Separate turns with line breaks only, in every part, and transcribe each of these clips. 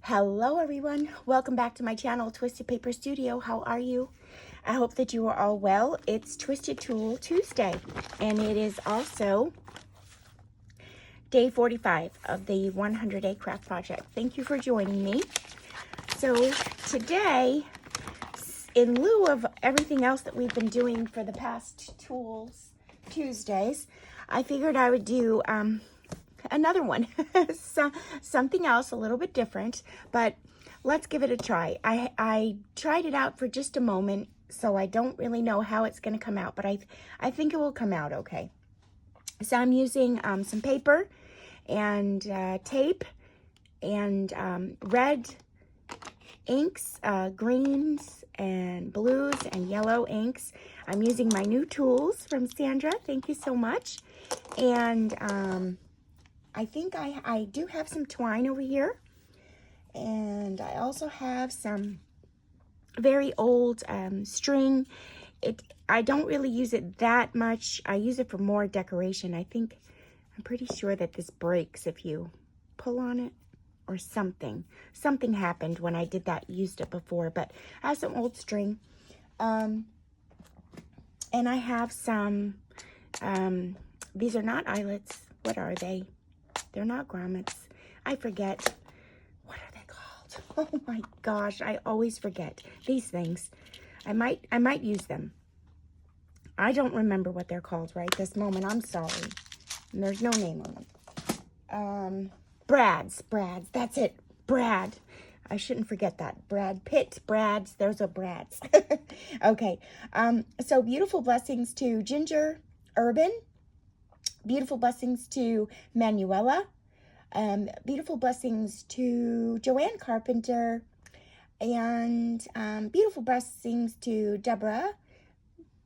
Hello everyone, welcome back to my channel, Twisted Paper Studio. How are you? I hope that you are all well. It's Twisted Tool Tuesday, and it is also day 45 of the 100-day craft project. Thank you for joining me. So today, in lieu of everything else that we've been doing for the past Tools Tuesdays, I figured I would do another one. Something else a little bit different, but let's give it a try. I tried it out for just a moment, so I don't really know how it's going to come out, but I think it will come out okay. So I'm using some paper and tape and red inks, greens and blues and yellow inks. I'm using my new tools from Sandra. Thank you so much. And I think I do have some twine over here, and I also have some very old string. I don't really use it that much. I use it for more decoration. I'm pretty sure that this breaks if you pull on it or something. Something happened when I did that, used it before, but I have some old string. And I have some, these are not eyelets. What are they? They're not grommets. I forget. What are they called? Oh my gosh, I always forget these things. I might use them. I don't remember what they're called right this moment. I'm sorry. And there's no name on them. Brads. That's it. Brad. I shouldn't forget that. Brad Pitt. Brads. Those are Brads. Okay. So beautiful blessings to Ginger Urban. Beautiful blessings to Manuela. Beautiful blessings to Joanne Carpenter. And beautiful blessings to Deborah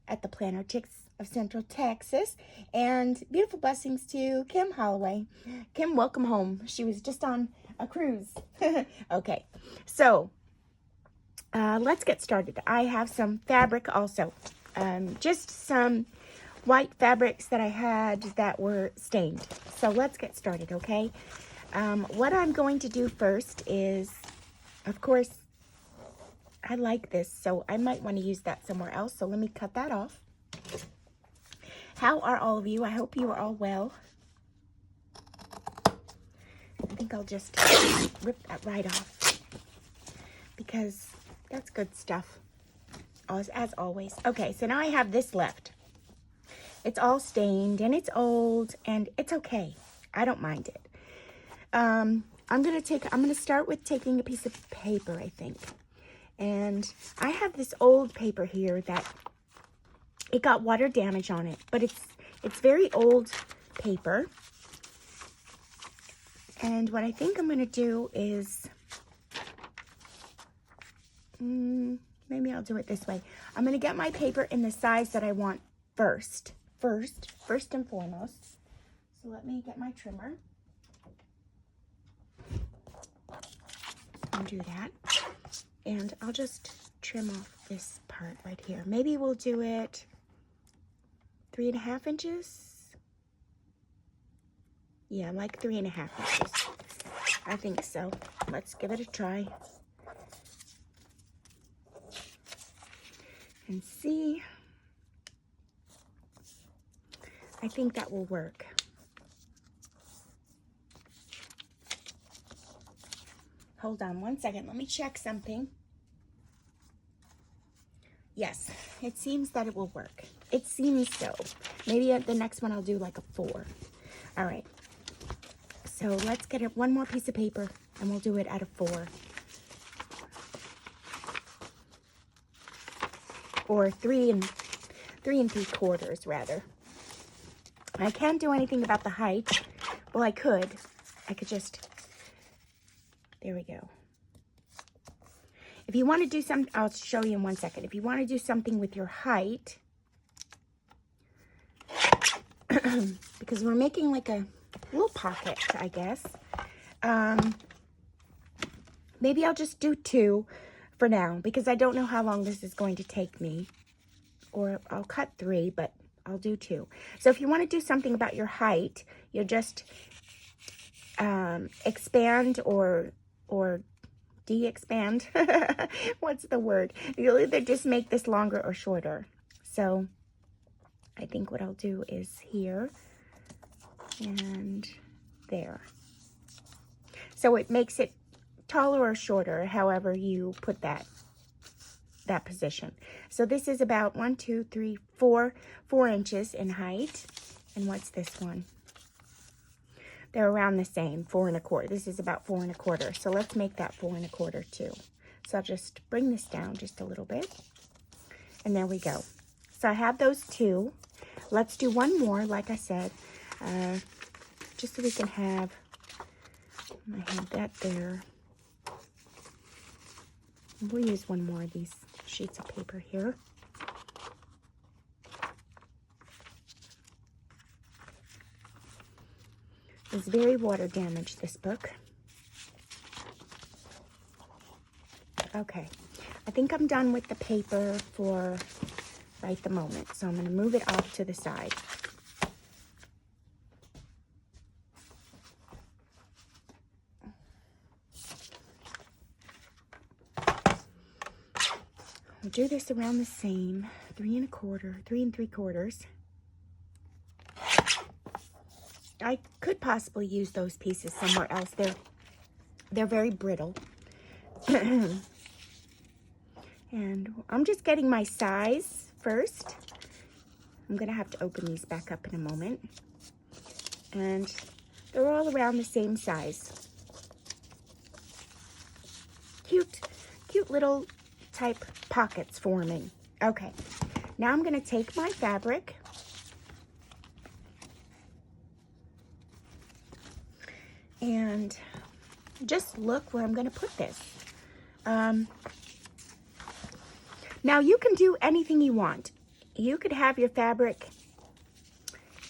at the Planner Chicks of Central Texas. And beautiful blessings to Kim Holloway. Kim, welcome home. She was just on a cruise. Okay, so let's get started. I have some fabric also. Just some white fabrics that I had that were stained. So let's get started, okay? What I'm going to do first is, of course, I like this, so I might want to use that somewhere else. So let me cut that off. How are all of you? I hope you are all well. I think I'll just rip that right off because that's good stuff, as always. Okay, so now I have this left. It's all stained and it's old and it's okay. I don't mind it. I'm gonna start with taking a piece of paper, I think. And I have this old paper here that it got water damage on it, but it's very old paper. And what I think I'm gonna do is, maybe I'll do it this way. I'm gonna get my paper in the size that I want first and foremost. So let me get my trimmer and do that. And I'll just trim off this part right here. Maybe we'll do it 3.5 inches. Yeah, like 3.5 inches. I think so. Let's give it a try. And see. I think that will work. Hold on one second. Let me check something. Yes, it seems that it will work. It seems so. Maybe at the next one I'll do like a 4. All right. So let's get one more piece of paper and we'll do it at a 4. Or 3 and 3/4 rather. I can't do anything about the height. Well, I could just, there we go. If you want to do something, I'll show you in 1 second. If you want to do something with your height, because we're making like a little pocket, I guess. Maybe I'll just do 2 for now, because I don't know how long this is going to take me. Or I'll cut 3, but I'll do 2. So if you want to do something about your height, you'll just expand or de-expand. What's the word? You'll either just make this longer or shorter. So I think what I'll do is here and there. So it makes it taller or shorter, however you put that position. So this is about 4 inches in height. And what's this one? They're around the same, 4 1/4. This is about 4 1/4. So let's make that 4 1/4 too. So I'll just bring this down just a little bit. And there we go. So I have those two. Let's do one more, like I said, just so we can have, I have that there. We'll use one more of these sheets of paper here. It's very water damaged, this book. Okay, I think I'm done with the paper for right the moment. So I'm going to move it off to the side. We'll do this around the same, 3 1/4, 3 3/4. I could possibly use those pieces somewhere else. They're very brittle. And I'm just getting my size first. I'm going to have to open these back up in a moment. And they're all around the same size. Cute little type pockets forming. Okay, now I'm going to take my fabric and just look where I'm going to put this. Now you can do anything you want. You could have your fabric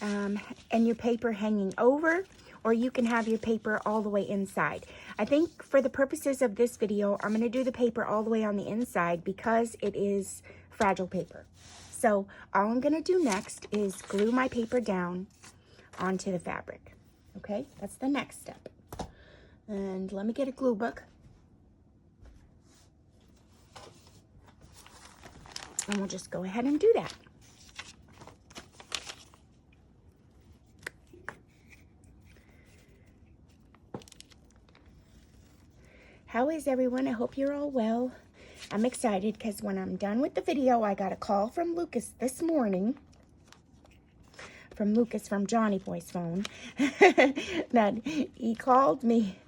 and your paper hanging over, or you can have your paper all the way inside. I think for the purposes of this video, I'm going to do the paper all the way on the inside because it is fragile paper. So all I'm going to do next is glue my paper down onto the fabric. Okay, that's the next step. And let me get a glue book. And we'll just go ahead and do that. How is everyone? I hope you're all well. I'm excited because when I'm done with the video, I got a call from Lucas this morning. From Lucas from Johnny Boy's phone. That he called me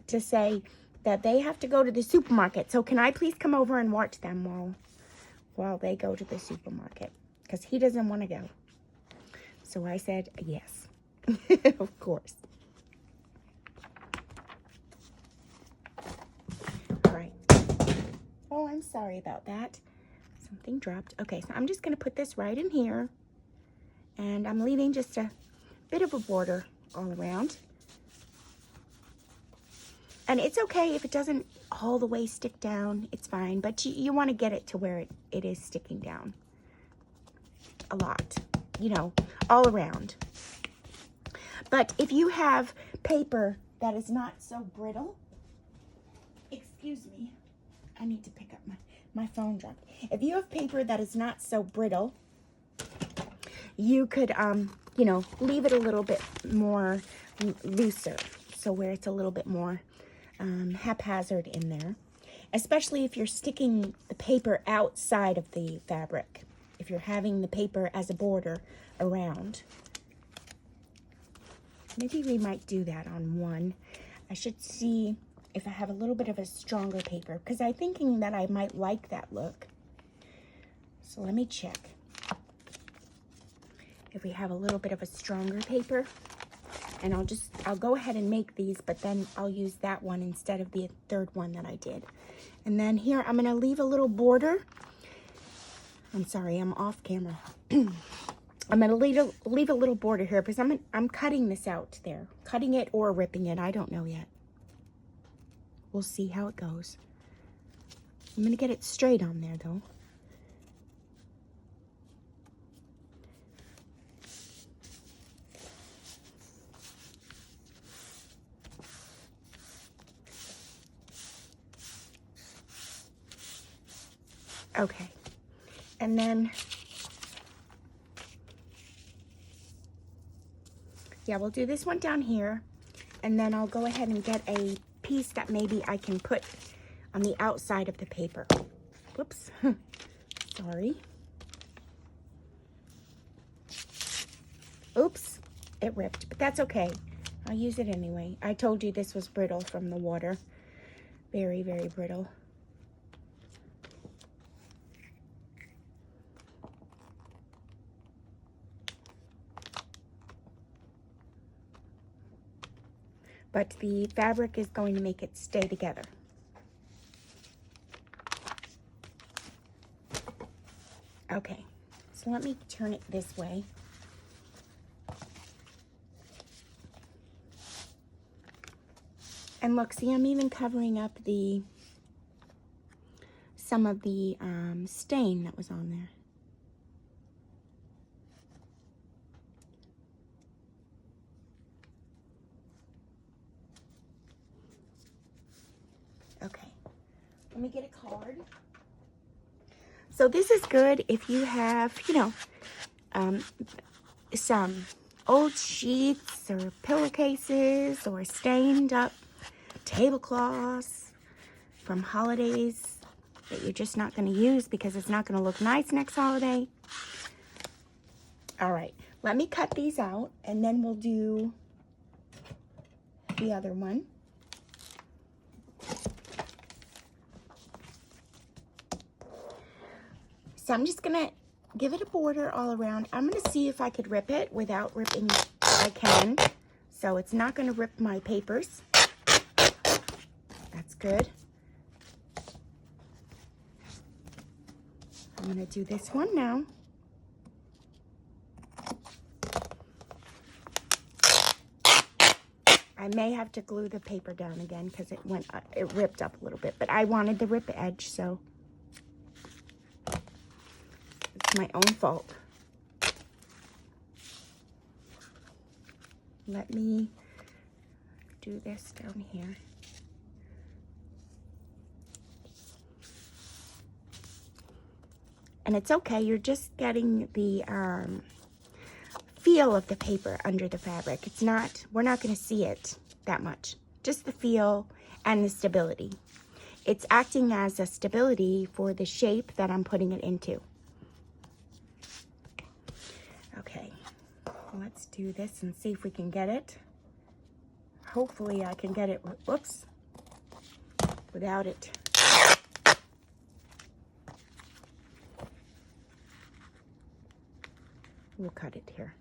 to say that they have to go to the supermarket. So can I please come over and watch them while they go to the supermarket? Because he doesn't want to go. So I said yes. Of course. Oh, I'm sorry about that. Something dropped. Okay, so I'm just going to put this right in here. And I'm leaving just a bit of a border all around. And it's okay if it doesn't all the way stick down. It's fine. But you want to get it to where it is sticking down. A lot. You know, all around. But if you have paper that is not so brittle. Excuse me. I need to pick up my phone dropped. If you have paper that is not so brittle, you could, you know, leave it a little bit more looser. So where it's a little bit more haphazard in there. Especially if you're sticking the paper outside of the fabric. If you're having the paper as a border around. Maybe we might do that on one. I should see if I have a little bit of a stronger paper, because I'm thinking that I might like that look. So let me check if we have a little bit of a stronger paper, and I'll go ahead and make these, but then I'll use that one instead of the third one that I did. And then here I'm going to leave a little border. I'm sorry, I'm off camera. I'm going to leave a little border here because I'm cutting this out there, cutting it or ripping it. I don't know yet. We'll see how it goes. I'm going to get it straight on there, though. Okay. And then, yeah, we'll do this one down here. And then I'll go ahead and get a piece that maybe I can put on the outside of the paper. Whoops. Sorry. Oops. It ripped, but that's okay. I'll use it anyway. I told you this was brittle from the water. Very, very brittle. But the fabric is going to make it stay together. Okay, so let me turn it this way. And look, see, I'm even covering up some of the stain that was on there. Okay, let me get a card. So this is good if you have, you know, some old sheets or pillowcases or stained up tablecloths from holidays that you're just not going to use because it's not going to look nice next holiday. All right, let me cut these out and then we'll do the other one. So I'm just gonna give it a border all around. I'm gonna see if I could rip it without ripping. I can. So it's not gonna rip my papers. That's good. I'm gonna do this one now. I may have to glue the paper down again because it ripped up a little bit, but I wanted the rip edge, so it's my own fault. Let me do this down here. And it's okay, you're just getting the feel of the paper under the fabric. It's not, we're not going to see it that much. Just the feel and the stability. It's acting as a stability for the shape that I'm putting it into. Okay, let's do this and see if we can get it. Hopefully I can get it, whoops, without it. We'll cut it here.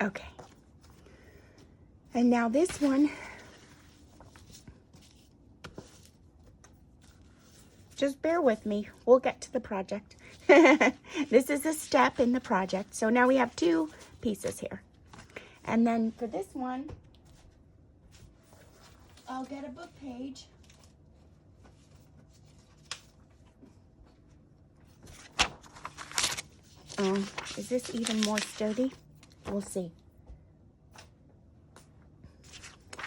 Okay. And now this one, just bear with me. We'll get to the project. This is a step in the project. So now we have two pieces here. And then for this one, I'll get a book page. Is this even more sturdy? We'll see.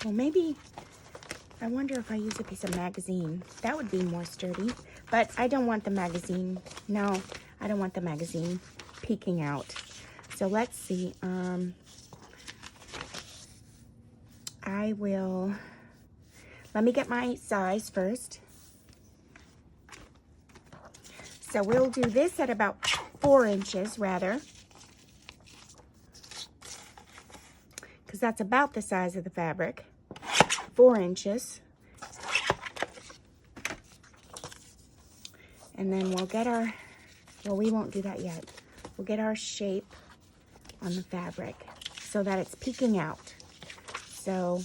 Well, maybe, I wonder if I use a piece of magazine. That would be more sturdy, but I don't want the magazine. No, I don't want the magazine peeking out. So let's see. Let me get my size first. So we'll do this at about 4 inches, rather. Because that's about the size of the fabric. 4 inches. And then we'll get our, well, we won't do that yet. We'll get our shape on the fabric so that it's peeking out. So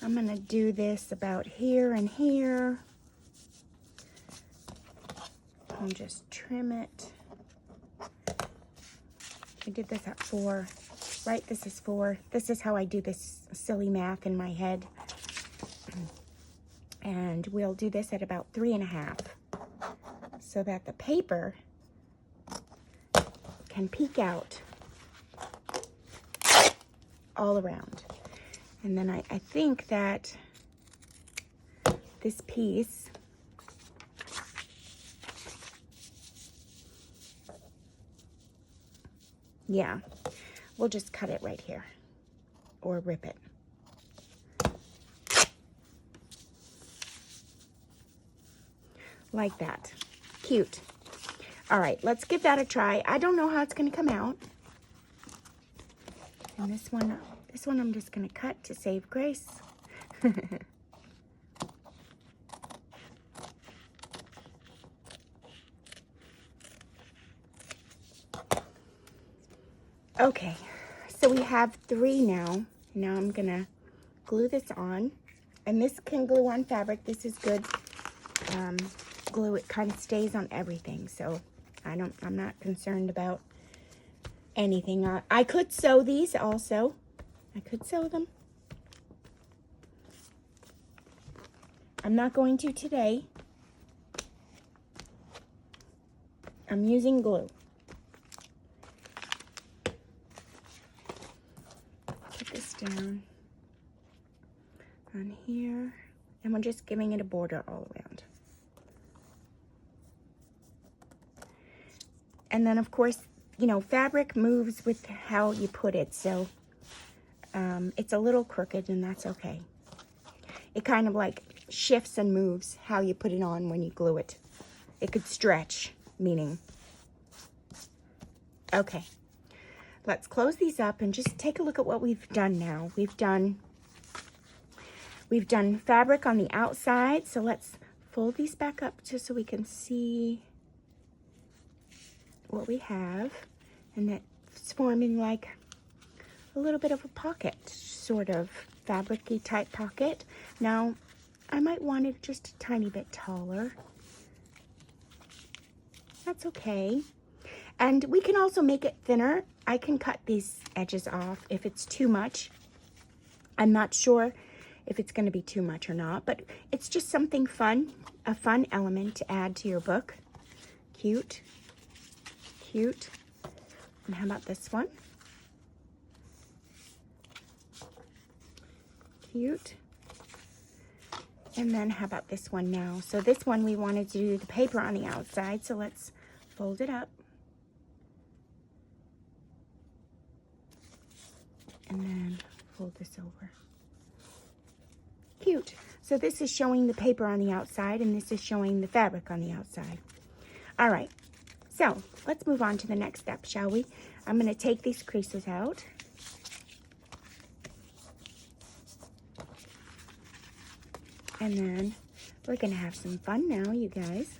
I'm going to do this about here and here. I'll just trim it. I did this at 4, right? This is 4. This is how I do this silly math in my head. And we'll do this at about 3.5 so that the paper can peek out all around. And then I think that this piece, yeah, we'll just cut it right here or rip it. Like that. Cute. All right, let's give that a try. I don't know how it's going to come out. And this one I'm just going to cut to save grace. Okay, so we have 3 now. Now I'm going to glue this on. And this can glue on fabric. This is good glue. It kind of stays on everything. So I'm not concerned about anything. I could sew these also. I could sew them. I'm not going to today. I'm using glue. Put this down on here, and we're just giving it a border all around. And then, of course, you know, fabric moves with how you put it, so it's a little crooked, and that's okay. It kind of like shifts and moves how you put it on when you glue it. It could stretch, meaning. Okay, let's close these up and just take a look at what we've done now. We've done fabric on the outside, so let's fold these back up just so we can see what we have. And that's forming like a little bit of a pocket, sort of fabric-y type pocket. Now, I might want it just a tiny bit taller. That's okay. And we can also make it thinner. I can cut these edges off if it's too much. I'm not sure if it's going to be too much or not, but it's just something fun, a fun element to add to your book. Cute. Cute. And how about this one? Cute. And then how about this one now? So this one we wanted to do the paper on the outside, so let's fold it up. And then fold this over. Cute. So this is showing the paper on the outside, and this is showing the fabric on the outside. All right. So let's move on to the next step, shall we? I'm going to take these creases out. And then we're going to have some fun now, you guys.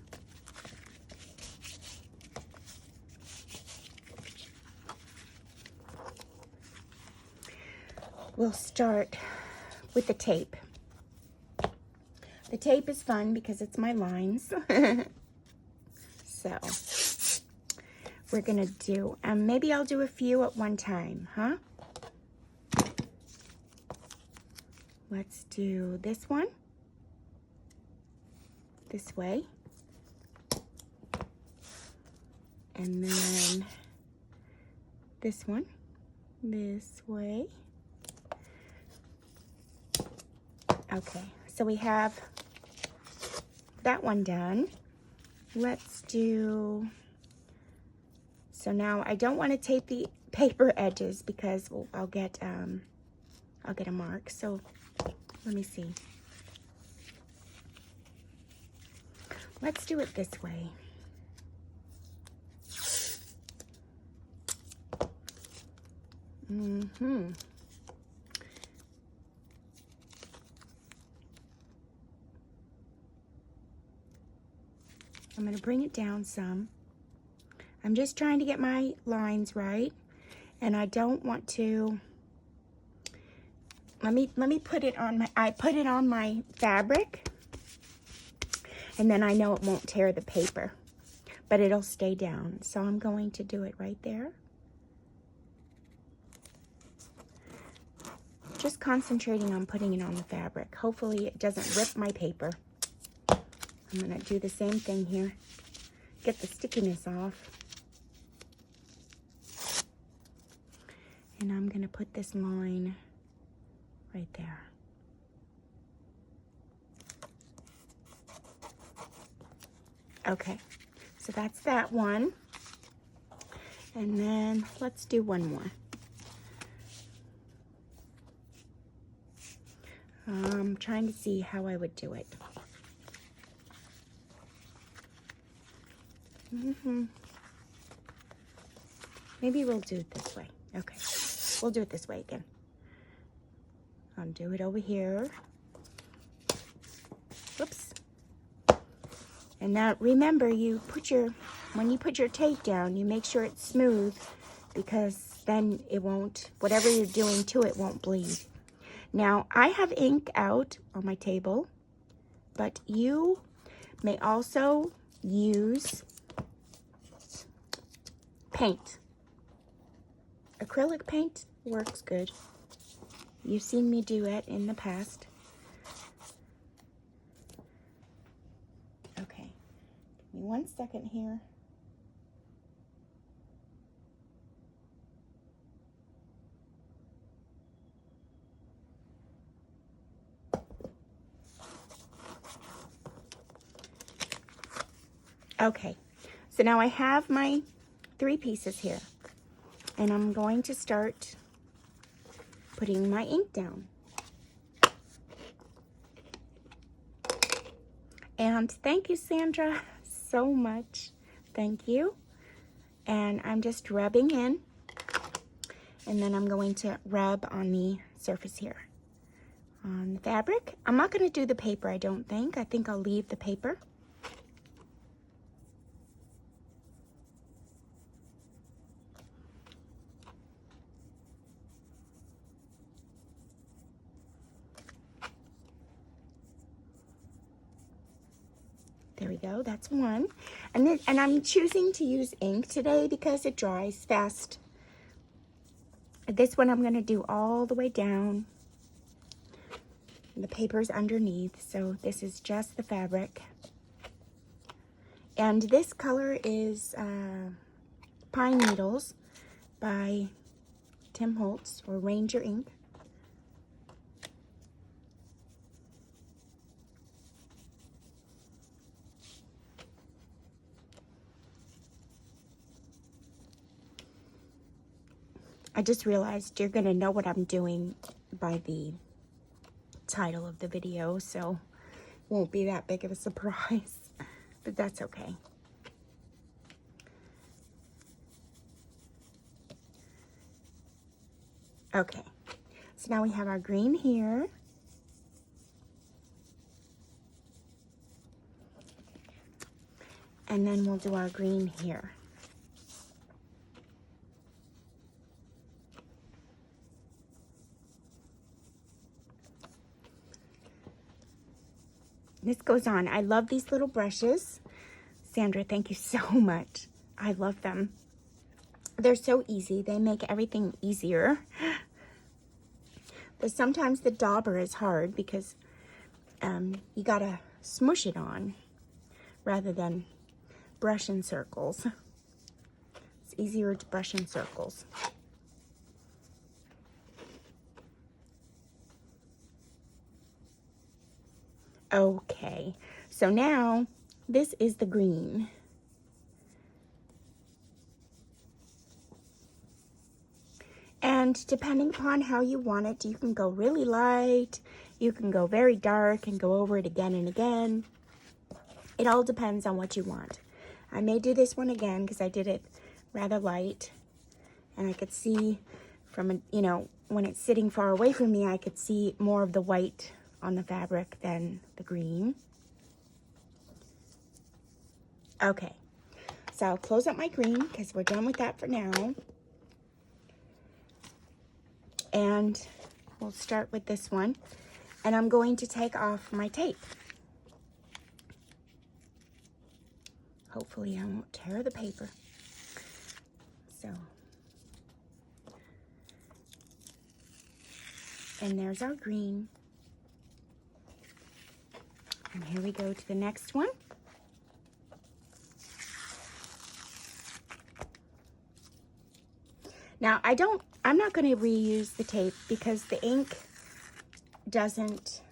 We'll start with the tape. The tape is fun because it's my lines. So we're going to do, maybe I'll do a few at one time, huh? Let's do this one. This way. And then this one. This way. Okay, so we have that one done. Let's do, so now I don't want to tape the paper edges because I'll get a mark. So let me see. Let's do it this way. I'm going to bring it down some. I'm just trying to get my lines right, and I don't want to. Let me put it on I put it on my fabric, and then I know it won't tear the paper, but it'll stay down. So I'm going to do it right there. Just concentrating on putting it on the fabric. Hopefully it doesn't rip my paper. I'm going to do the same thing here. Get the stickiness off. And I'm going to put this line right there. Okay, so that's that one. And then let's do one more. I'm trying to see how I would do it. Maybe we'll do it this way. Okay, we'll do it this way again. I'll do it over here. Whoops. And now remember, when you put your tape down, you make sure it's smooth, because then it won't, whatever you're doing to it won't bleed. Now, I have ink out on my table, but you may also use paint. Acrylic paint works good. You've seen me do it in the past. Okay, give me 1 second here. Okay, so now I have my 3 pieces here, and I'm going to start putting my ink down. And thank you, Sandra, so much. Thank you. And I'm just rubbing in, and then I'm going to rub on the surface here on the fabric. I'm not going to do the paper, I don't think. I think I'll leave the paper. There we go, that's one. And I'm choosing to use ink today because it dries fast. This one I'm gonna do all the way down. The paper's underneath, so this is just the fabric. And this color is Pine Needles by Tim Holtz, or Ranger ink. I just realized you're gonna know what I'm doing by the title of the video, so it won't be that big of a surprise, but that's okay. Okay, so now we have our green here. And then we'll do our green here. This goes on. I love these little brushes. Sandra, thank you so much. I love them. They're so easy. They make everything easier. But sometimes the dauber is hard because you gotta smush it on rather than brush in circles. It's easier to brush in circles. Okay, so now this is the green. And depending upon how you want it, you can go really light, you can go very dark and go over it again and again. It all depends on what you want. I may do this one again because I did it rather light, and I could see from, you know, when it's sitting far away from me, I could see more of the white on the fabric than the green. Okay, so I'll close up my green because we're done with that for now. And we'll start with this one. And I'm going to take off my tape. Hopefully I won't tear the paper. So, and there's our green. And here we go to the next one. Now I'm not going to reuse the tape because the ink doesn't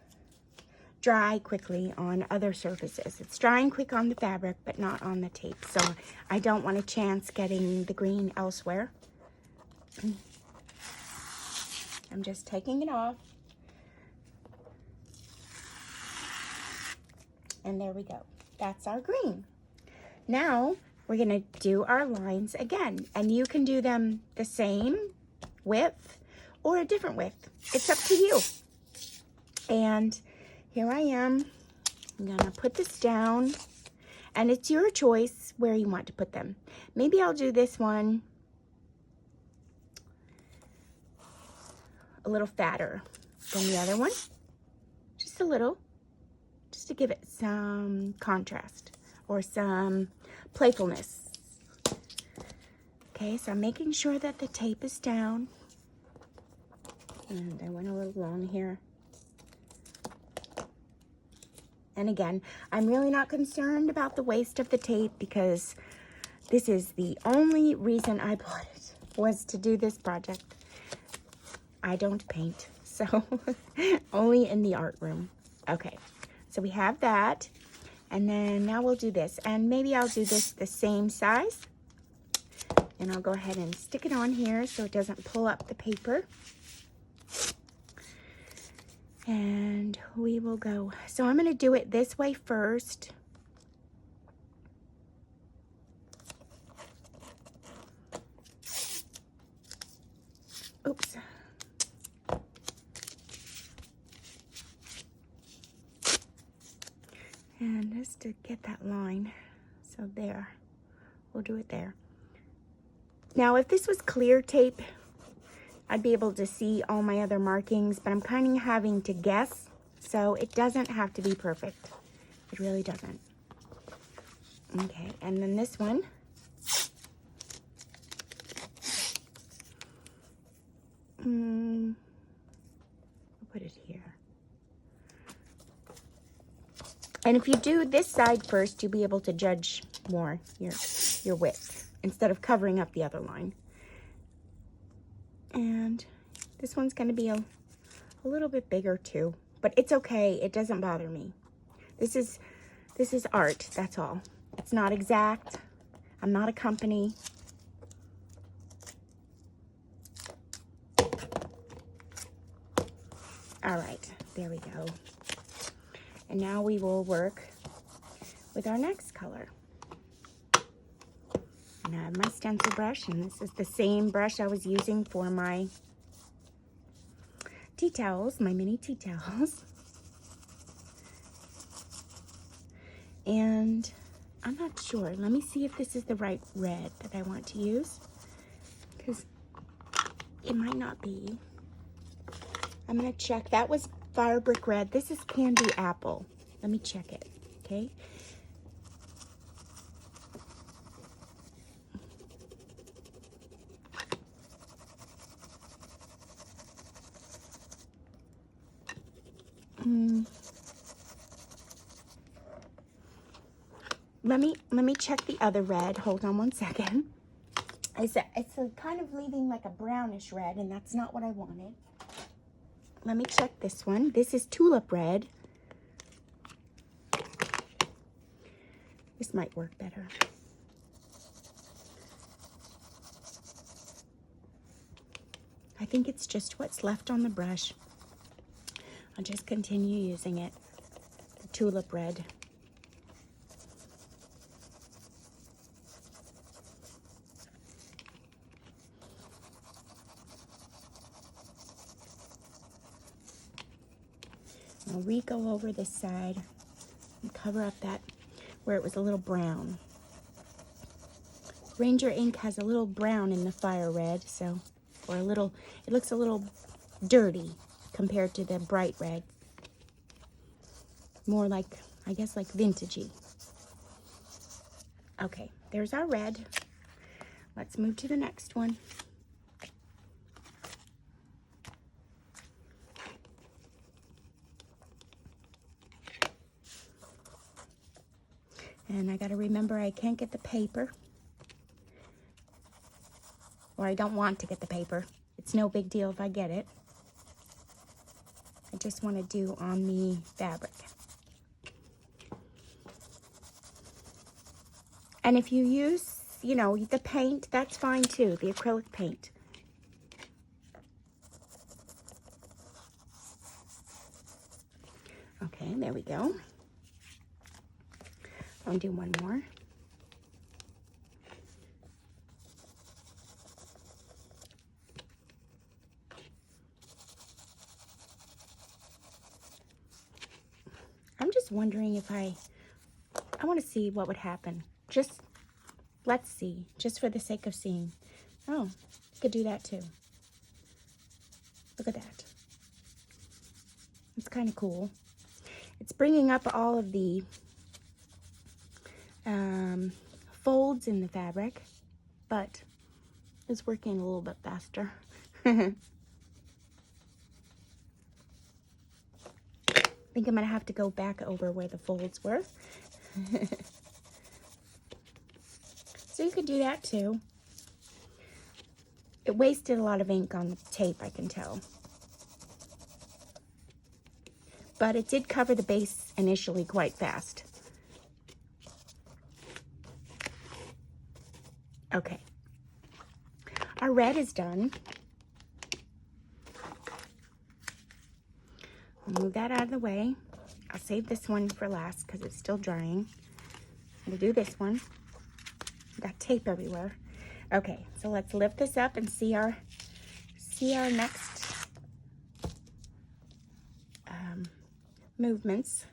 dry quickly on other surfaces. It's drying quick on the fabric, but not on the tape. So I don't want a chance getting the green elsewhere. I'm just taking it off. And there we go. That's our green. Now we're gonna do our lines again. And you can do them the same width or a different width. It's up to you. And here I am. I'm gonna put this down. And it's your choice where you want to put them. Maybe I'll do this one a little fatter than the other one. Just a little. Just to give it some contrast or some playfulness. Okay, so I'm making sure that the tape is down. And I went a little long here. And again, I'm really not concerned about the waste of the tape because this is the only reason I bought it, was to do this project. I don't paint, so only in the art room. Okay, so we have that. And then now we'll do this. And maybe I'll do this the same size. And I'll go ahead and stick it on here so it doesn't pull up the paper. And we will go. So I'm going to do it this way first. Oops. And just to get that line. So there. We'll do it there. Now, if this was clear tape, I'd be able to see all my other markings, but I'm kind of having to guess, so it doesn't have to be perfect. It really doesn't. Okay, and then this one. I'll put it here. And if you do this side first, you'll be able to judge more your width instead of covering up the other line. And this one's going to be a little bit bigger too, but it's okay. It doesn't bother me. This is art, that's all. It's not exact. I'm not a company. All right, there we go. And now we will work with our next color. And I have my stencil brush, and this is the same brush I was using for my tea towels, my mini tea towels. And I'm not sure. Let me see if this is the right red that I want to use, because it might not be. I'm going to check. That was Fire Brick Red. This is Candy Apple. Let me check it, okay? Let me check the other red. Hold on one second. It's a kind of leaving like a brownish red, and that's not what I wanted. Let me check this one. This is Tulip Red. This might work better. I think it's just what's left on the brush. I'll just continue using it. The Tulip Red. I'll re-go over this side and cover up that where it was a little brown. Ranger ink has a little brown in the Fire Red, so, or a little, it looks a little dirty compared to the bright red. More like, I guess, like vintagey. Okay, there's our red. Let's move to the next one. And I got to remember I can't get the paper. Or I don't want to get the paper. It's no big deal if I get it. I just want to do on the fabric. And if you use, you know, the paint, that's fine too, the acrylic paint. Okay, there we go. I'll do one more. I'm just wondering if I want to see what would happen. Just, let's see, just for the sake of seeing. Oh, you could do that too. Look at that. It's kind of cool. It's bringing up all of the folds in the fabric, but it's working a little bit faster. I think I'm gonna have to go back over where the folds were. So you could do that too. It wasted a lot of ink on the tape, I can tell. But it did cover the base initially quite fast. Okay. Our red is done. We'll move that out of the way. I'll save this one for last because it's still drying. We'll do this one. Got tape everywhere. Okay, so let's lift this up and see our next movements.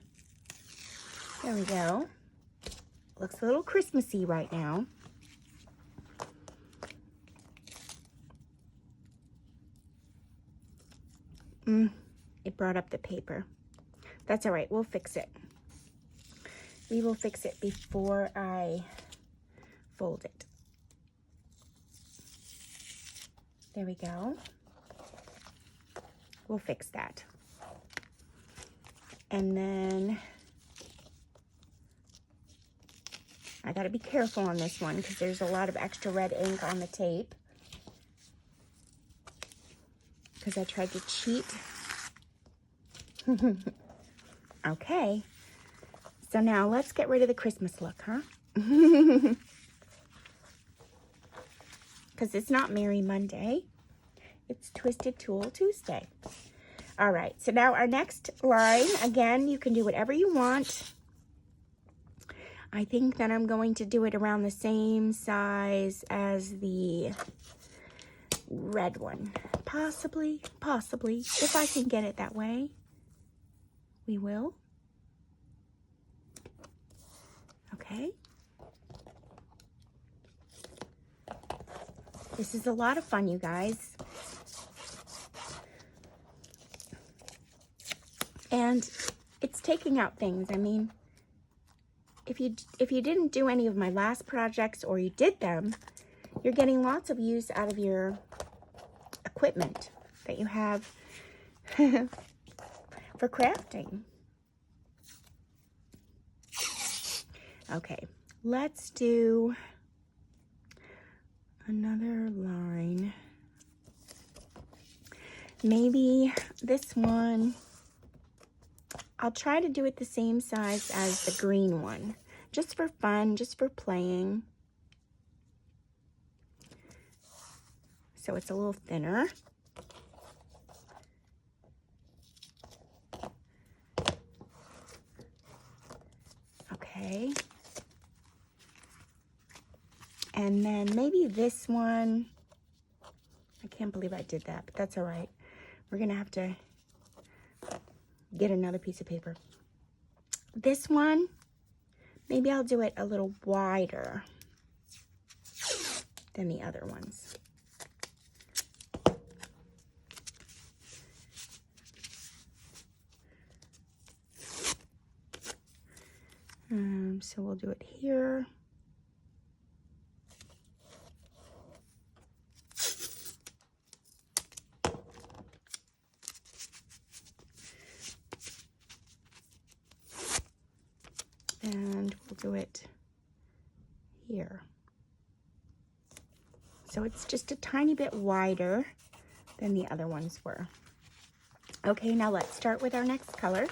There we go. Looks a little Christmassy right now. It brought up the paper. That's all right, we'll fix it. We will fix it before I fold it. There we go. We'll fix that. And then I gotta be careful on this one because there's a lot of extra red ink on the tape. Because I tried to cheat. Okay. So now let's get rid of the Christmas look, huh? Because it's not Merry Monday. It's Twisted Tool Tuesday. All right, so now our next line, again, you can do whatever you want. I think that I'm going to do it around the same size as the red one. Possibly. If I can get it that way, we will. Okay. This is a lot of fun, you guys. And it's taking out things. I mean, if you didn't do any of my last projects or you did them, you're getting lots of use out of your equipment that you have for crafting. Okay, let's do another line. Maybe this one, I'll try to do it the same size as the green one, just for fun, just for playing. So it's a little thinner. Okay. And then maybe this one, I can't believe I did that, but that's all right. We're gonna have to get another piece of paper. This one, maybe I'll do it a little wider than the other ones. So we'll do it here. And we'll do it here. So it's just a tiny bit wider than the other ones were. Okay, now let's start with our next color.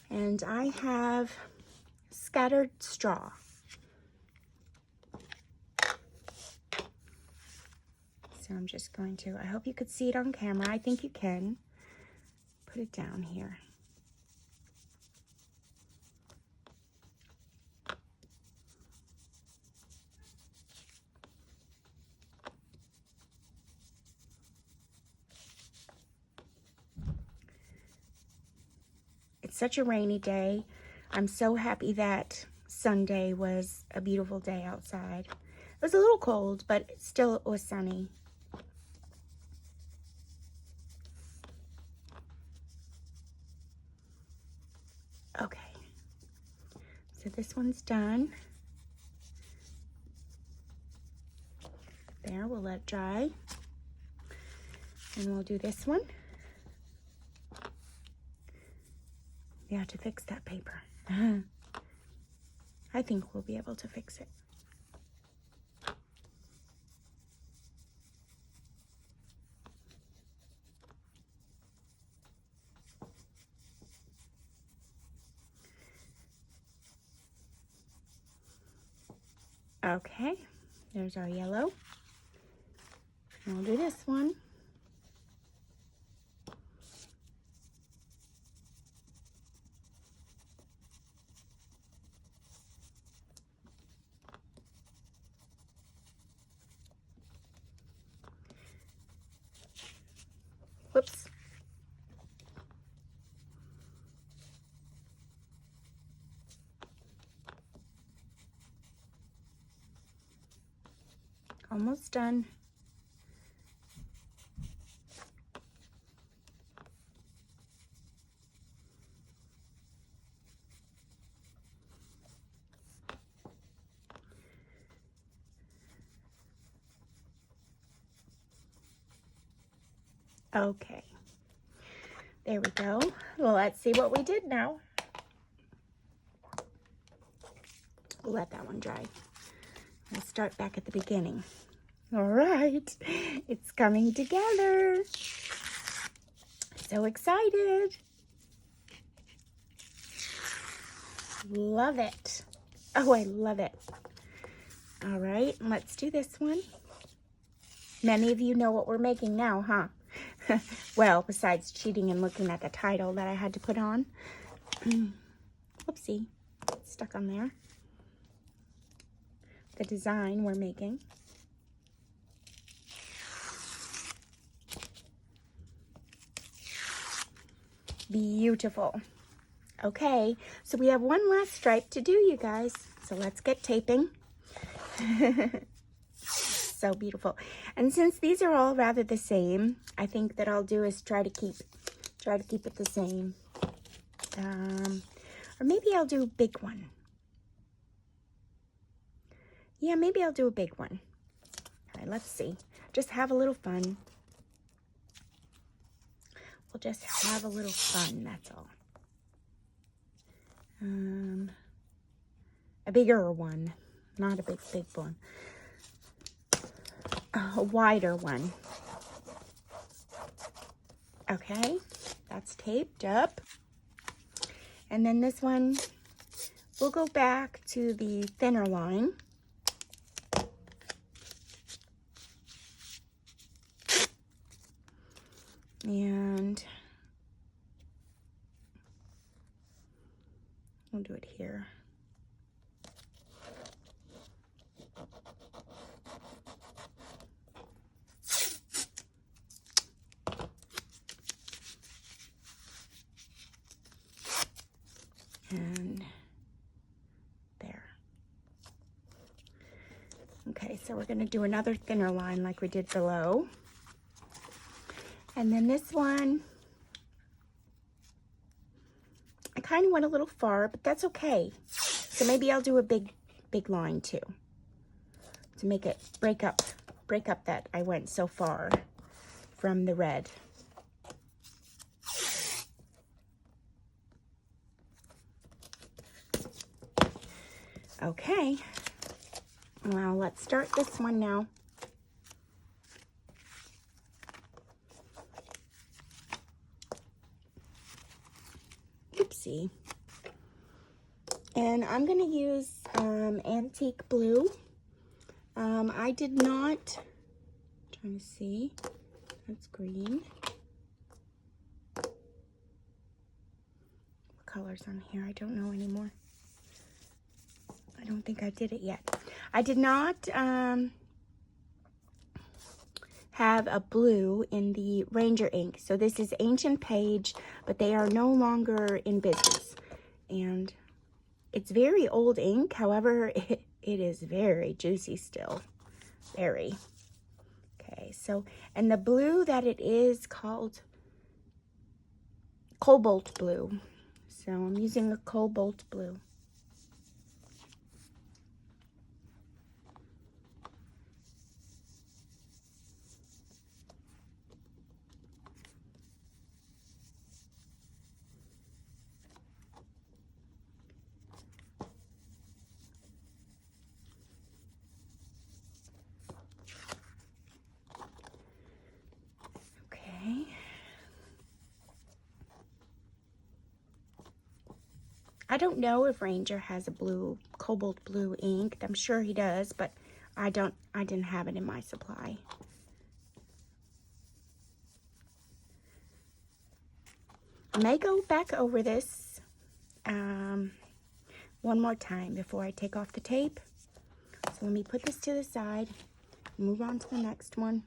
And I have scattered straw. So I'm just going to, I hope you could see it on camera. I think you can. Put it down here. It's such a rainy day. I'm so happy that Sunday was a beautiful day outside. It was a little cold, but still it was sunny. Okay, so this one's done. There, we'll let it dry. And we'll do this one. You have to fix that paper. I think we'll be able to fix it. Okay, there's our yellow. And we'll do this one. Whoops. Almost done. Okay, there we go. Well, let's see what we did now. We'll let that one dry. We'll start back at the beginning. All right, it's coming together. So excited. Love it. Oh, I love it. All right, let's do this one. Many of you know what we're making now, huh? Well, besides cheating and looking at the title that I had to put on. Whoopsie, it's stuck on there. The design we're making. Beautiful. Okay, so we have one last stripe to do, you guys. So let's get taping. So beautiful. And since these are all rather the same, I think that I'll do is try to keep it the same. Or maybe I'll do a big one. Yeah, maybe I'll do a big one. All right, let's see. Just have a little fun. We'll just have a little fun, that's all. A bigger one, not a big one. A wider one. Okay, that's taped up. And then this one, we'll go back to the thinner line. And we'll do it here. And there. Okay, so we're going to do another thinner line like we did below. And then this one, I kind of went a little far, but that's okay. So maybe I'll do a big line too, to make it break up that I went so far from the red. Okay, well, let's start this one now. see. And I'm going to use antique blue. I did not, trying to see, that's green. What color's on here? I don't know anymore. I don't think I did it yet. I did not have a blue in the Ranger ink. So this is Ancient Page, but they are no longer in business. And it's very old ink. However, it is very juicy still. Very. Okay, so, and the blue that it is called Cobalt Blue. So I'm using a Cobalt Blue. I don't know if Ranger has a blue, cobalt blue ink. I'm sure he does, but I didn't have it in my supply. I may go back over this one more time before I take off the tape. So let me put this to the side, move on to the next one.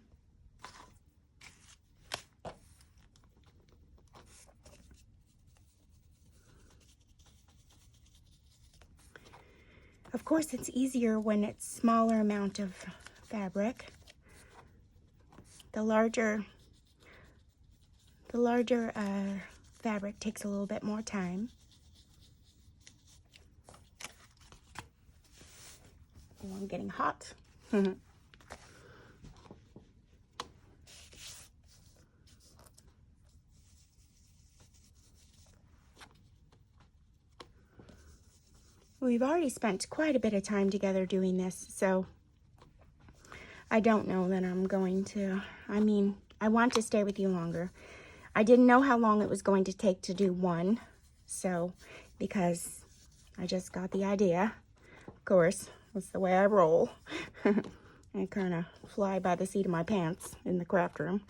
Of course, it's easier when it's smaller amount of fabric. The larger fabric takes a little bit more time. Oh, I'm getting hot. We've already spent quite a bit of time together doing this, so I don't know that I'm going to, I want to stay with you longer. I didn't know how long it was going to take to do one, so, because I just got the idea. Of course, that's the way I roll. I kind of fly by the seat of my pants in the craft room.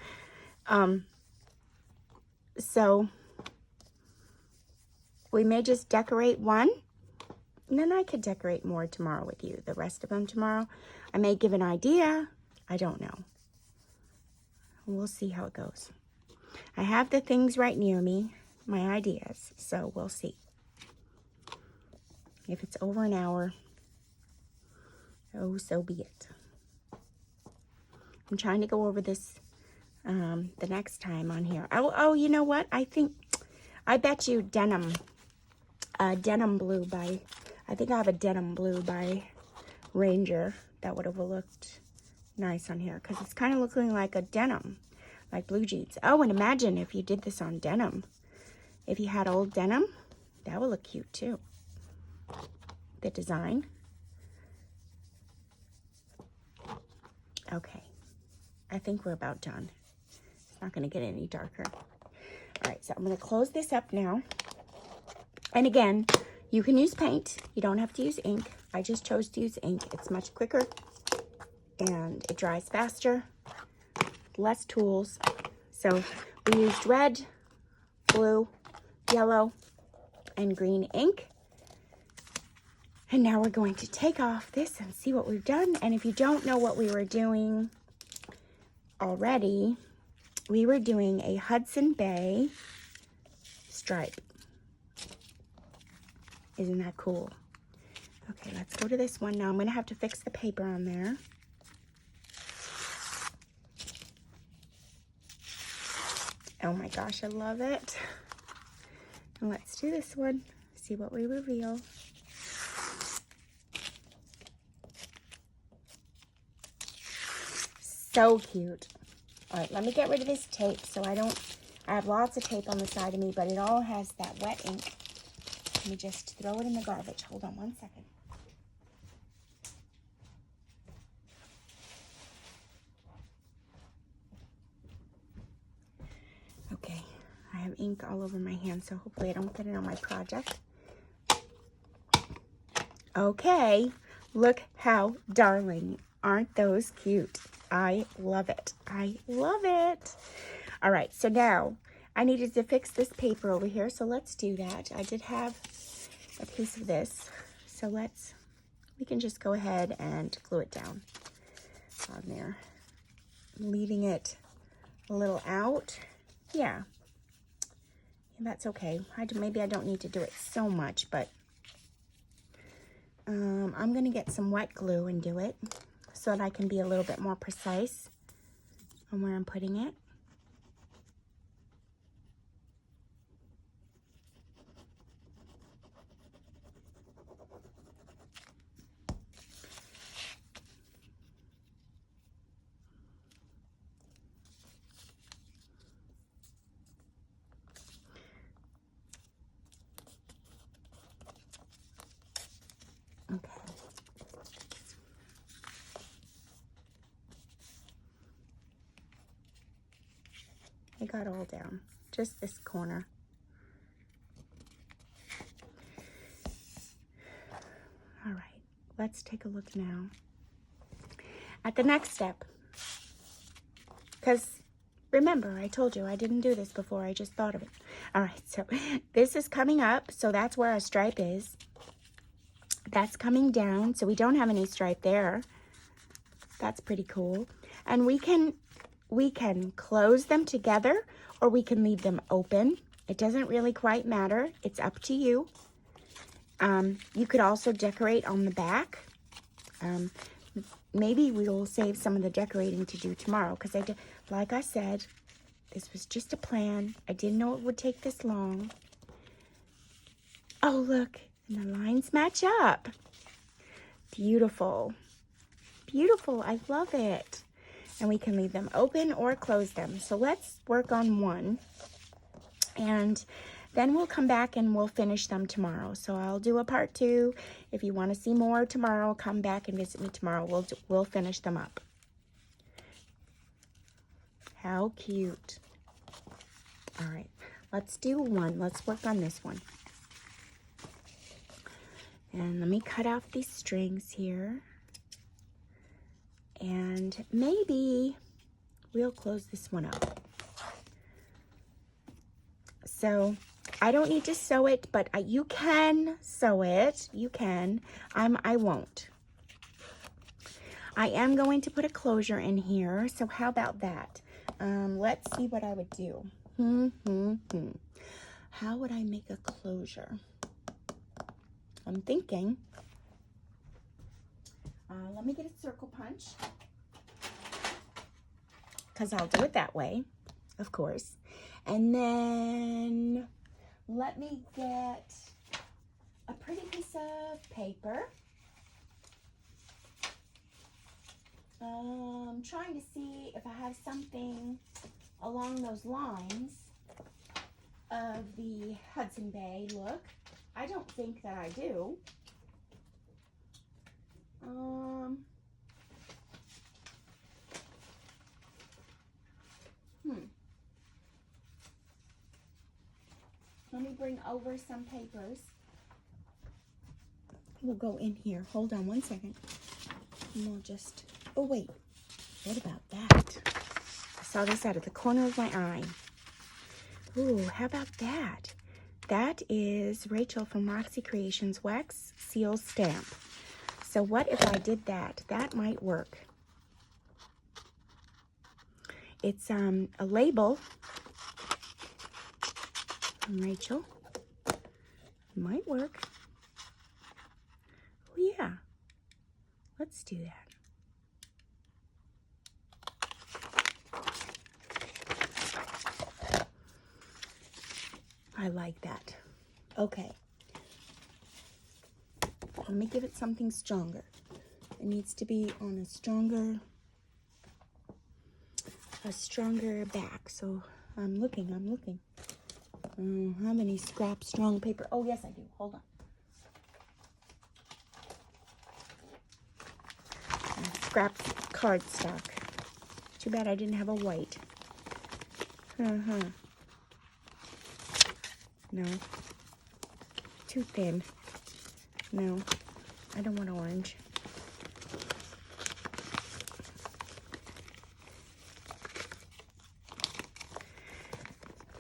So, we may just decorate one. And then I could decorate more tomorrow with you, the rest of them tomorrow. I may give an idea. I don't know. We'll see how it goes. I have the things right near me, my ideas, so we'll see. If it's over an hour, oh, so be it. I'm trying to go over this the next time on here. Oh, you know what? I bet you denim blue by... I think I have a denim blue by Ranger that would have looked nice on here because it's kind of looking like a denim, like blue jeans. Oh, and imagine if you did this on denim. If you had old denim, that would look cute too. The design. Okay, I think we're about done. It's not going to get any darker. All right, so I'm going to close this up now. And again, you can use paint. You don't have to use ink. I just chose to use ink. It's much quicker and it dries faster, less tools. So we used red, blue, yellow, and green ink. And now we're going to take off this and see what we've done. And if you don't know what we were doing already, we were doing a Hudson Bay stripe. Isn't that cool? Okay, let's go to this one now. I'm going to have to fix the paper on there. Oh my gosh, I love it. And let's do this one. See what we reveal. So cute. All right, let me get rid of this tape so I have lots of tape on the side of me, but it all has that wet ink. Let me just throw it in the garbage. Hold on one second. Okay, I have ink all over my hand, so hopefully I don't get it on my project. Okay, look how darling. Aren't those cute? I love it. I love it. All right, so now I needed to fix this paper over here, so let's do that. I did have a piece of this, so we can just go ahead and glue it down on there. I'm leaving it a little out. Yeah, that's okay. Maybe I don't need to do it so much, but I'm going to get some wet glue and do it so that I can be a little bit more precise on where I'm putting it. Okay. I got all down, just this corner. All right, let's take a look now at the next step. Because remember, I told you I didn't do this before, I just thought of it. All right, so this is coming up, so that's where our stripe is. That's coming down, so we don't have any stripe there. That's pretty cool. And we can close them together, or we can leave them open. It doesn't really quite matter. It's up to you. You could also decorate on the back. Maybe we'll save some of the decorating to do tomorrow, because like I said, this was just a plan. I didn't know it would take this long. Oh, look, and the lines match up. Beautiful. Beautiful. I love it. And we can leave them open or close them. So let's work on one. And then we'll come back and we'll finish them tomorrow. So I'll do a part 2. If you want to see more tomorrow, come back and visit me tomorrow. We'll finish them up. How cute. All right, let's do one. Let's work on this one. And let me cut off these strings here. And maybe we'll close this one up. So I don't need to sew it, but you can sew it. You can. I won't. I am going to put a closure in here. So how about that? Let's see what I would do. How would I make a closure? I'm thinking. Let me get a circle punch, because I'll do it that way, of course. And then let me get a pretty piece of paper. I'm trying to see if I have something along those lines of the Hudson Bay look. I don't think that I do. Let me bring over some papers. We'll go in here. Hold on one second. And we'll just, oh wait, what about that? I saw this out of the corner of my eye. Ooh, how about that? That is Rachel from Roxy Creations Wax Seal Stamp. So what if I did that? That might work. It's a label from Rachel. Might work. Oh yeah. Let's do that. I like that. Okay. Let me give it something stronger. It needs to be on a stronger back. So I'm looking. How many scrap strong paper? Oh, yes, I do. Hold on. Scrap cardstock. Too bad I didn't have a white. No. Too thin. No, I don't want orange.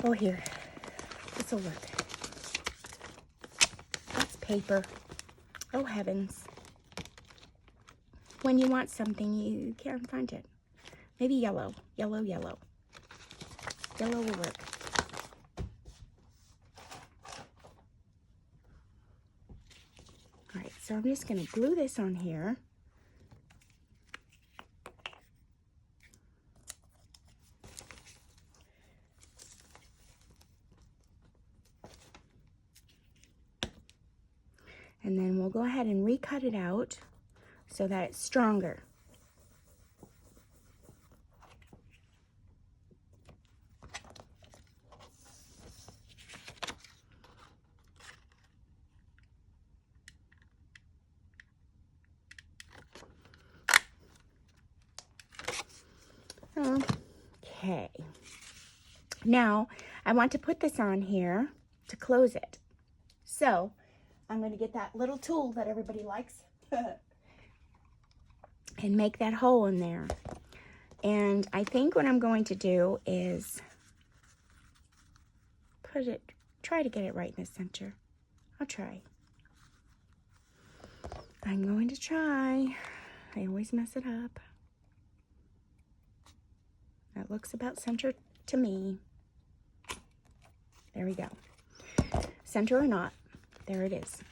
Oh, here. This'll work. That's paper. Oh, heavens. When you want something, you can't find it. Maybe yellow. Yellow, yellow. Yellow will work. All right, so I'm just going to glue this on here. And then we'll go ahead and recut it out so that it's stronger. Okay. Now, I want to put this on here to close it. So, I'm going to get that little tool that everybody likes and make that hole in there. And I think what I'm going to do is try to get it right in the center. I'll try. I'm going to try. I always mess it up. That looks about center to me. There we go. Center or not, there it is.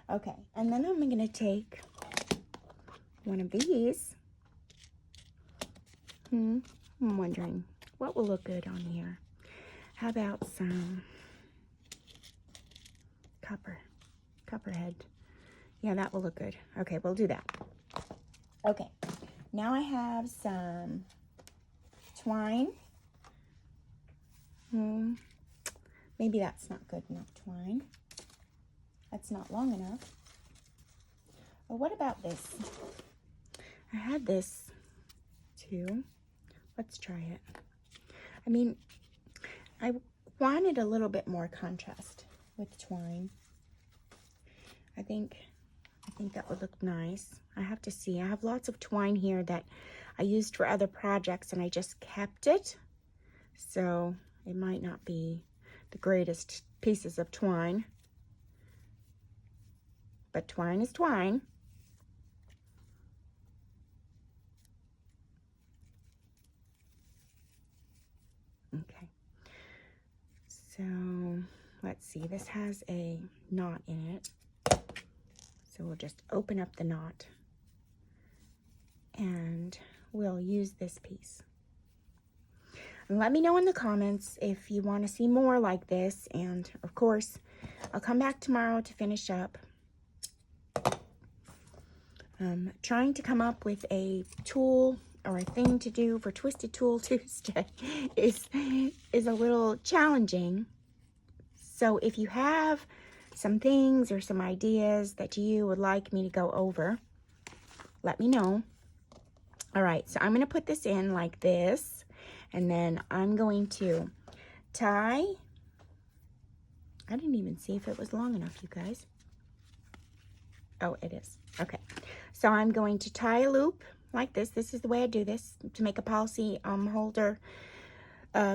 Okay, and then I'm going to take one of these. I'm wondering what will look good on here. How about some copperhead? Yeah, that will look good. Okay, we'll do that. Okay, now I have some twine. Maybe that's not good enough twine. That's not long enough. Or what about this? I had this too. Let's try it. I mean, I wanted a little bit more contrast with twine. I think that would look nice. I have to see. I have lots of twine here that I used for other projects and I just kept it. So it might not be the greatest pieces of twine. But twine is twine. Okay. So let's see. This has a knot in it. So we'll just open up the knot. And we'll use this piece. And let me know in the comments if you want to see more like this. And of course, I'll come back tomorrow to finish up. Trying to come up with a tool or a thing to do for Twisted Tool Tuesday is a little challenging. So if you have some things or some ideas that you would like me to go over, let me know. All right, so I'm going to put this in like this, and then I'm going to tie. I didn't even see if it was long enough, you guys. Oh, it is. Okay, so I'm going to tie a loop like this. This is the way I do this to make a policy holder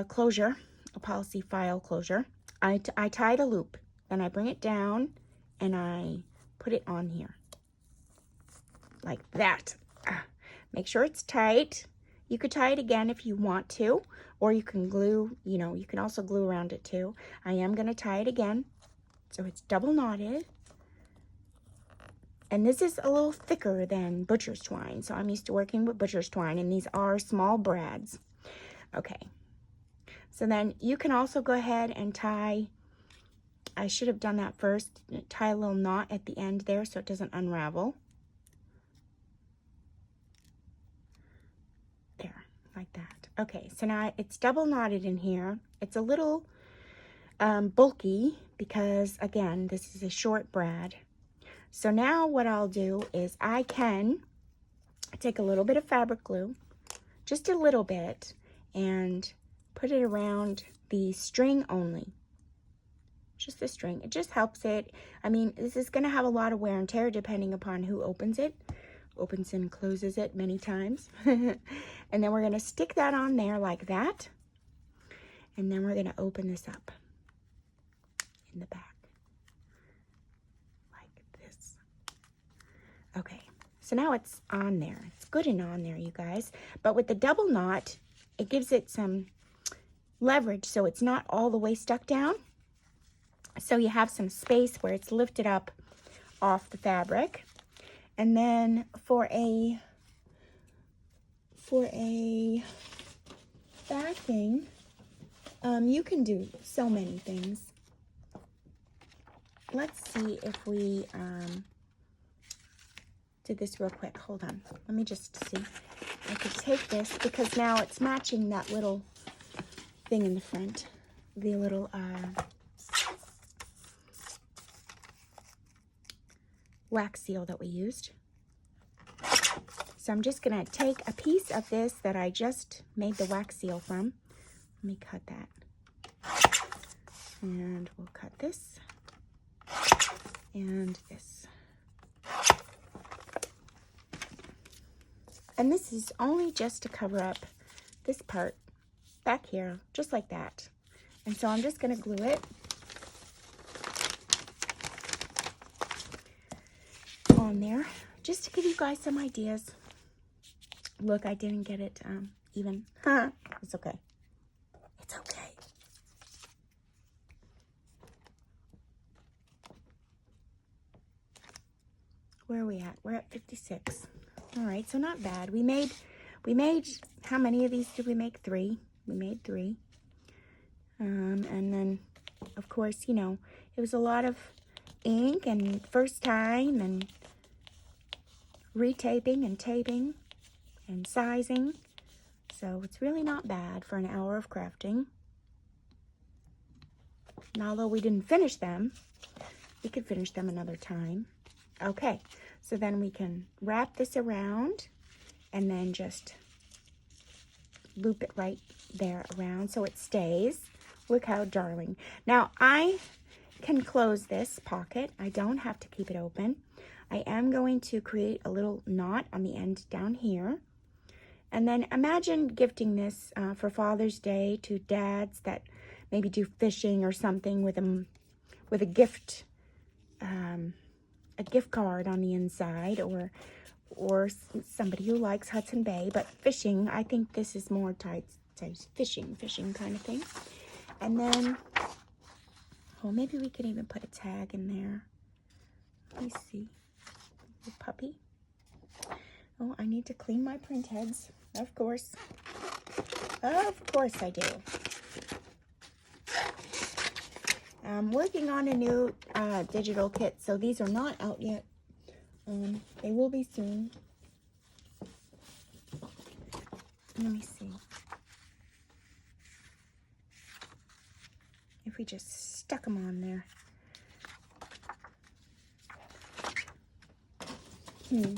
closure, a policy file closure. I tie the loop, then I bring it down and I put it on here like that. Make sure it's tight. You could tie it again if you want to, or you can glue, you can also glue around it too. I am going to tie it again so it's double knotted. And this is a little thicker than butcher's twine, so I'm used to working with butcher's twine, and these are small brads. Okay, so then you can also go ahead and tie, I should have done that first, tie a little knot at the end there so it doesn't unravel. There, like that. Okay, so now it's double knotted in here. It's a little bulky because, again, this is a short brad. So now what I'll do is I can take a little bit of fabric glue, just a little bit, and put it around the string only. just the string. It just helps it. I mean, this is going to have a lot of wear and tear depending upon who opens it. Opens and closes it many times. And then we're going to stick that on there like that. And then we're going to open this up in the back. Like this. Okay. So now it's on there. It's good and on there, you guys. But with the double knot, it gives it some leverage so it's not all the way stuck down. So you have some space where it's lifted up off the fabric. And then for a backing, you can do so many things. Let's see if we did this real quick. Hold on. Let me just see. I could take this because now it's matching that little thing in the front. The little wax seal that we used. So I'm just going to take a piece of this that I just made the wax seal from. Let me cut that. And we'll cut this and this. And this is only just to cover up this part back here, just like that. And so I'm just going to glue it on there, just to give you guys some ideas. Look, I didn't get it even. It's okay. It's okay. Where are we at? We're at 56. All right, so not bad. We made, how many of these did we make? 3. We made 3. And then, of course, you know, it was a lot of ink and first time and retaping and taping and sizing. So it's really not bad for an hour of crafting. And although we didn't finish them, we could finish them another time. Okay, so then we can wrap this around and then just loop it right there around so it stays. Look how darling. Now I can close this pocket. I don't have to keep it open. I am going to create a little knot on the end down here. And then imagine gifting this for Father's Day to dads that maybe do fishing or something with a gift card on the inside, or somebody who likes Hudson Bay, but fishing, I think this is more tight fishing kind of thing. And then, oh, maybe we could even put a tag in there. Let me see. The puppy. Oh, I need to clean my print heads. Of course. Of course I do. I'm working on a new digital kit, so these are not out yet. They will be soon. Let me see. If we just stuck them on there. No.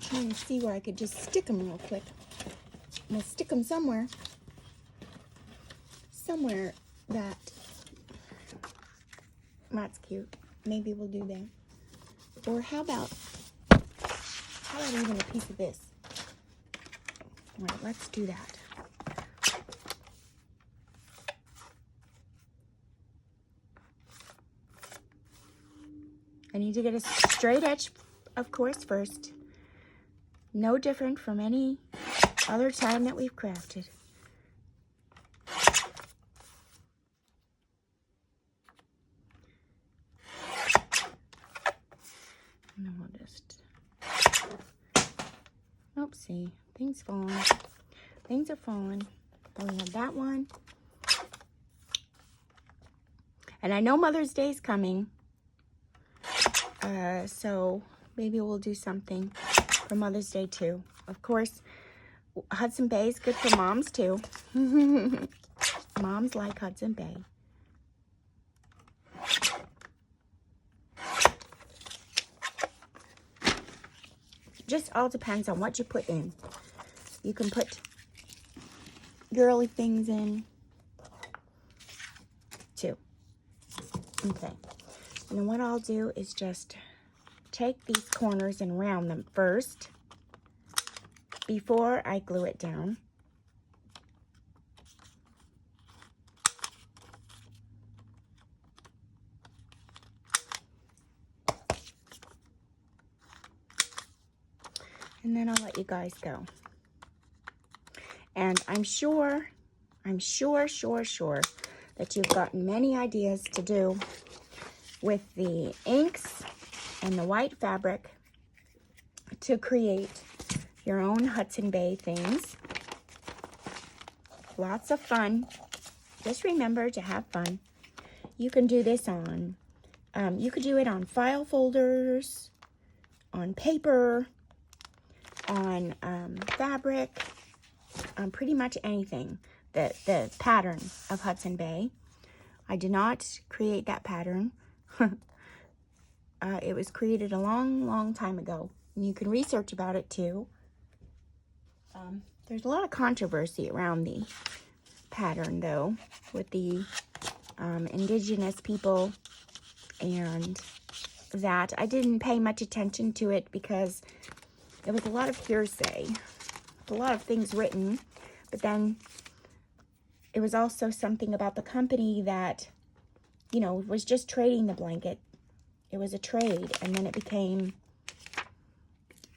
Trying to see where I could just stick them real quick. I'm gonna stick them somewhere that's cute. Maybe we'll do that. Or how about even a piece of this? All right, let's do that. I need to get a straight edge, of course, first. No different from any other time that we've crafted. And then we'll just, oopsie, things falling. Things are falling. So we have that one. And I know Mother's Day is coming. So maybe we'll do something for Mother's Day too. Of course, Hudson Bay is good for moms too. Moms like Hudson Bay. Just all depends on what you put in. You can put girly things in too. Okay. And then what I'll do is just take these corners and round them first before I glue it down. And then I'll let you guys go. And I'm sure that you've gotten many ideas to do with the inks and the white fabric to create your own Hudson Bay things. Lots of fun. Just remember to have fun. You can do this on, you could do it on file folders, on paper, on fabric, on pretty much anything. The pattern of Hudson Bay. I did not create that pattern. It was created a long time ago. And you can research about it too. There's a lot of controversy around the pattern though, with the indigenous people, and that I didn't pay much attention to it because there was a lot of hearsay, a lot of things written, but then it was also something about the company that, you know, was just trading the blanket. It was a trade, and then it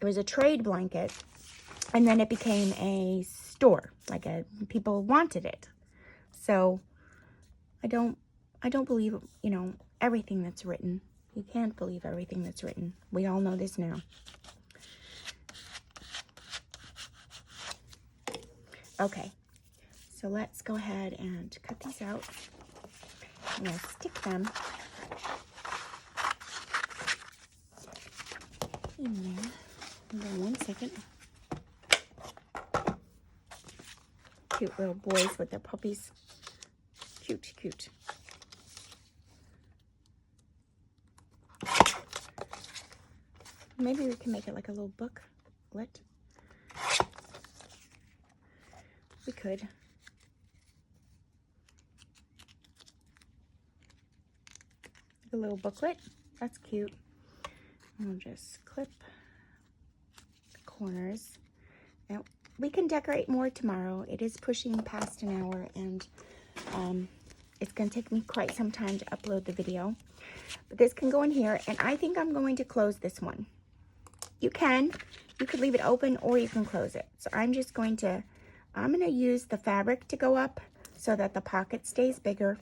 was a trade blanket, and then it became a store, like people wanted it. So I don't believe, you know, everything that's written. You can't believe everything that's written. We all know this now. Okay, so let's go ahead and cut these out. I'm going to stick them in there. Hold on 1 second. Cute little boys with their puppies. Cute. Maybe we can make it like a little booklet. We could. A little booklet. That's cute. I'll just clip the corners. Now, we can decorate more tomorrow. It is pushing past an hour, and it's going to take me quite some time to upload the video. But this can go in here, and I think I'm going to close this one. You could leave it open, or you can close it. So I'm going to use the fabric to go up so that the pocket stays bigger.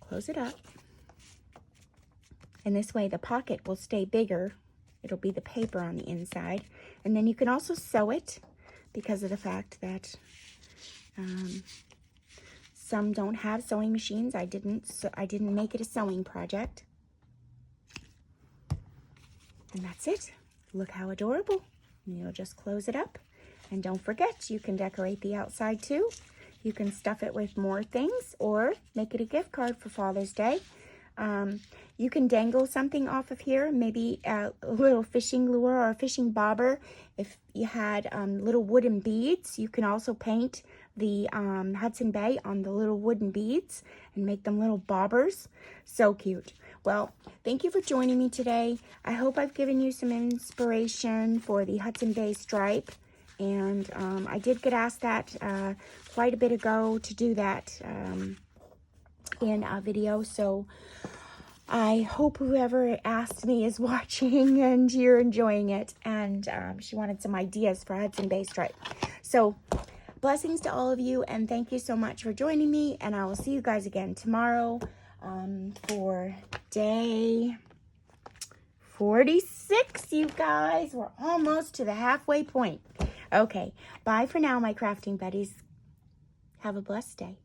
Close it up. And this way the pocket will stay bigger. It'll be the paper on the inside. And then you can also sew it because of the fact that some don't have sewing machines. I didn't make it a sewing project. And that's it. Look how adorable. And you'll just close it up. And don't forget, you can decorate the outside too. You can stuff it with more things or make it a gift card for Father's Day. You can dangle something off of here, maybe a little fishing lure or a fishing bobber. If you had little wooden beads, you can also paint the Hudson Bay on the little wooden beads and make them little bobbers. So cute. Well, thank you for joining me today. I hope I've given you some inspiration for the Hudson Bay stripe. And I did get asked that quite a bit ago to do that in a video. So I hope whoever asked me is watching and you're enjoying it. And she wanted some ideas for Hudson Bay stripe. So blessings to all of you, and thank you so much for joining me. And I will see you guys again tomorrow for day 46, you guys. We're almost to the halfway point. Okay, bye for now, my crafting buddies. Have a blessed day.